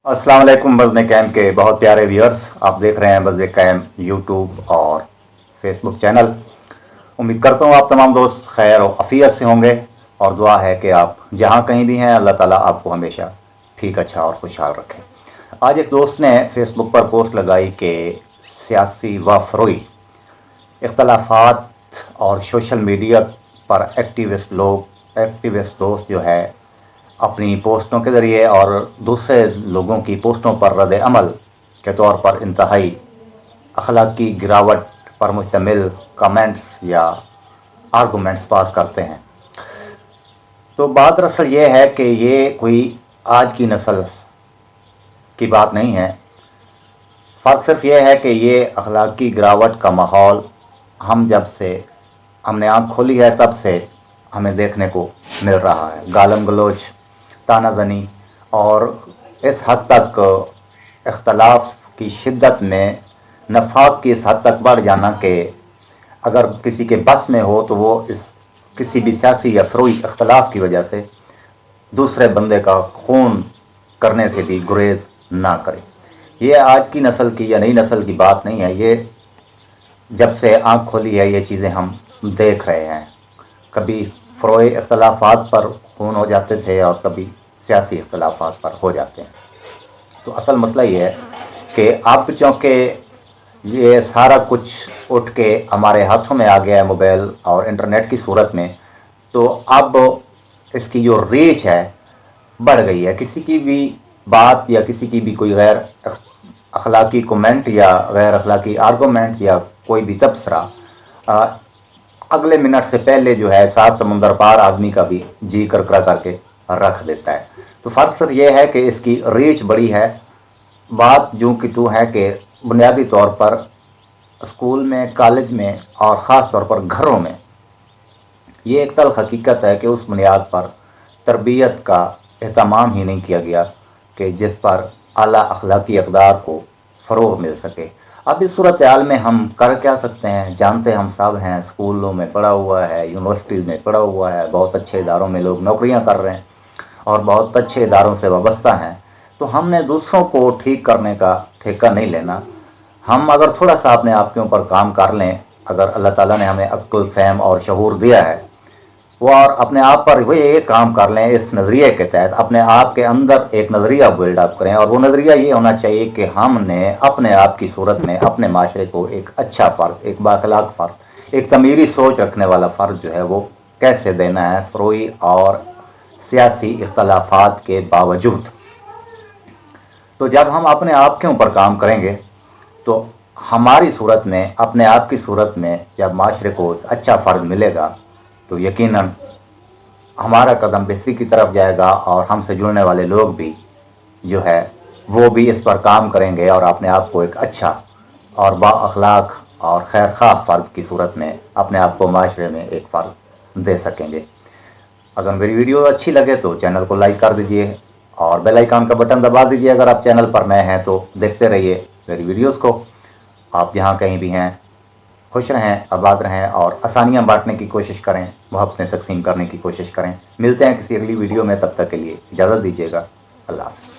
अस्सलाम वालेकुम बज़्म कैम के बहुत प्यारे व्यूअर्स, आप देख रहे हैं बज़्म कैम यूट्यूब और फेसबुक चैनल। उम्मीद करता हूँ आप तमाम दोस्त खैर और अफ़ियत से होंगे और दुआ है कि आप जहाँ कहीं भी हैं अल्लाह ताला आपको हमेशा ठीक, अच्छा और खुशहाल रखें। आज एक दोस्त ने फेसबुक पर पोस्ट लगाई कि सियासी व फ़रोई इख्तलाफात और सोशल मीडिया पर एक्टिविस्ट दोस्त जो है अपनी पोस्टों के ज़रिए और दूसरे लोगों की पोस्टों पर रद्द अमल के तौर पर इंतहाई अखलाकी गिरावट पर मुश्तमिल कमेंट्स या आर्गूमेंट्स पास करते हैं। तो बात दरअसल ये है कि ये कोई आज की नस्ल की बात नहीं है। फ़र्क सिर्फ ये है कि ये अखलाकी गिरावट का माहौल हम जब से हमने आँख खोली है तब से हमें देखने को मिल रहा है। गालम गलोच, तानाज़नी और इस हद तक इख्तलाफ की शिद्दत में नफाक की इस हद तक बढ़ जाना कि अगर किसी के बस में हो तो वो इस किसी भी सियासी या फ़रोई इख्तलाफ की वजह से दूसरे बंदे का खून करने से भी गुरेज ना करे। ये आज की नस्ल की या नई नस्ल की बात नहीं है, ये जब से आँख खोली है ये चीज़ें हम देख रहे हैं। कभी फ़रोई इख्तलाफात पर खून हो जाते थे और कभी सियासी इख्तलाफात पर हो जाते हैं। तो असल मसला ये है कि अब चूँकि ये सारा कुछ उठ के हमारे हाथों में आ गया है मोबाइल और इंटरनेट की सूरत में, तो अब इसकी जो रीच है बढ़ गई है। किसी की भी बात या किसी की भी कोई गैर अखलाकी कमेंट या गैर अखलाकी आर्गूमेंट या कोई भी तबसरा अगले मिनट से पहले जो है 7 समुंदर पार आदमी का भी जी करकरा करके रख देता है। तो फ़र्क सिर्फ ये है कि इसकी रीच बड़ी है। बात यूँ कि तू है कि बुनियादी तौर पर स्कूल में, कॉलेज में और ख़ास तौर पर घरों में ये एक तल्ख़ हकीकत है कि उस बुनियाद पर तरबियत का एहतमाम ही नहीं किया गया कि जिस पर आला अखलाकी अक़दार को फ़रोग़ मिल सके। अब इस सूरत हाल में हम कर क्या सकते हैं? जानते हम सब हैं, स्कूलों में पढ़ा हुआ है, यूनिवर्सिटीज़ में पढ़ा हुआ है, बहुत अच्छे इदारों में लोग नौकरियां कर रहे हैं और बहुत अच्छे इदारों से वाबस्ता हैं। तो हमने दूसरों को ठीक करने का ठेका नहीं लेना। हम अगर थोड़ा सा अपने आप के ऊपर काम कर लें, अगर अल्लाह ताला ने हमें अक्ल, फ़हम और शऊर दिया है, वो और अपने आप पर वही एक काम कर लें, इस नज़रिए के तहत अपने आप के अंदर एक नज़रिया बिल्डअप करें। और वो नज़रिया ये होना चाहिए कि हमने अपने आप की सूरत में अपने माशरे को एक अच्छा फ़र्द, एक बाखलाक फ़र्द, एक तमीरी सोच रखने वाला फ़र्द जो है वो कैसे देना है फ़रोई और सियासी इख्तलाफात के बावजूद। तो जब हम अपने आप के ऊपर काम करेंगे तो हमारी सूरत में, अपने आप की सूरत में जब माशरे को अच्छा फ़र्द मिलेगा तो यकीनन हमारा कदम बेहतरी की तरफ जाएगा और हमसे जुड़ने वाले लोग भी जो है वो भी इस पर काम करेंगे और अपने आप को एक अच्छा और बाअखलाक और खैर खा फ़र्द की सूरत में अपने आप को माशरे में एक फ़र्द दे सकेंगे। अगर मेरी वीडियो अच्छी लगे तो चैनल को लाइक कर दीजिए और बेल आइकन का बटन दबा दीजिए। अगर आप चैनल पर नए हैं तो देखते रहिए मेरी वीडियोज़ को। आप जहाँ कहीं भी हैं खुश रहें, आबाद रहें और आसानियाँ बांटने की कोशिश करें, मोहब्बतें तकसीम करने की कोशिश करें। मिलते हैं किसी अगली वीडियो में, तब तक के लिए इजाज़त दीजिएगा। अल्लाह हाफ़िज़।